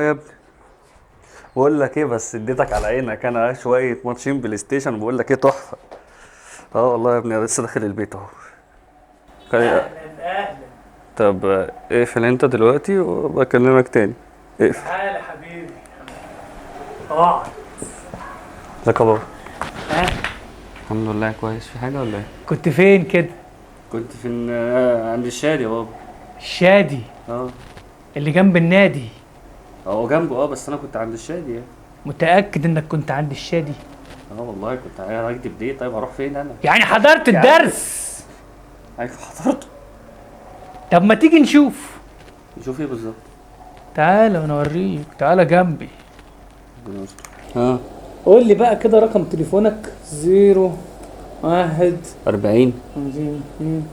يا ابني، بقول لك ايه، بس اديتك على عينك. انا شويه ماتشين بلاي ستيشن، بقول لك ايه، تحفه. اه والله يا ابني، انا لسه داخل البيت اهو. اهلا. طب اقفل انت دلوقتي وبكلمك تاني. اقفل. تعالى حبيبي. اقعد. ازيك يا بابا؟ ها؟ الحمد لله كويس. في حاجه ولا ايه؟ كنت فين كده؟ كنت في عند الشادي يا بابا. الشادي اه. اللي جنب النادي. هو جنبه بس انا كنت عند الشادي يعني. متأكد انك كنت عند الشادي؟ اه والله كنت هكدب ليه؟ طيب هروح فين انا؟ يعني حضرت الدرس؟ ايوه حضرته. طب ما تيجي نشوف. نشوف ايه بالظبط؟ تعالى وانا اوريك، تعالى جنبي. ربنا يستر. ها. قول لي بقى كده رقم تليفونك. 01 40. 2.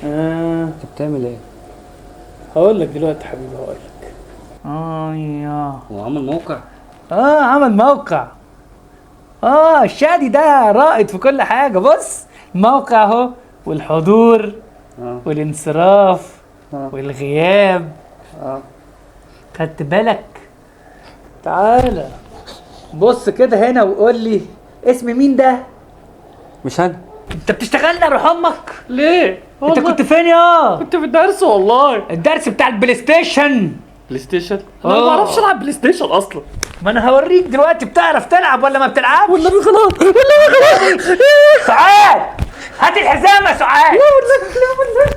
انت بتعمل ايه؟ هقول لك دلوقتي حبيبي، هقول لك. يا هو عامل موقع؟ عمل موقع. الشادي ده رائد في كل حاجة. بص، الموقع اهو، والحضور اه. والانصراف اه. والغياب. اه. خدت بالك؟ تعالى بص كده هنا وقول لي اسم مين ده. مش انا. انت بتشتغلنا روح امك. ليه؟ انت والله كنت فين يا؟ كنت في الدرس والله. الدرس بتاع البلاي ستيشن. بلاي ستيشن؟ انا ما بعرفش العب بلاي ستيشن اصلا. ما انا هوريك دلوقتي، بتعرف تلعب ولا ما بتلعبش؟ والنبي خلاص، والنبي خلاص. سعاد، هات الحزام يا سعاد. والنبي لا والنبي.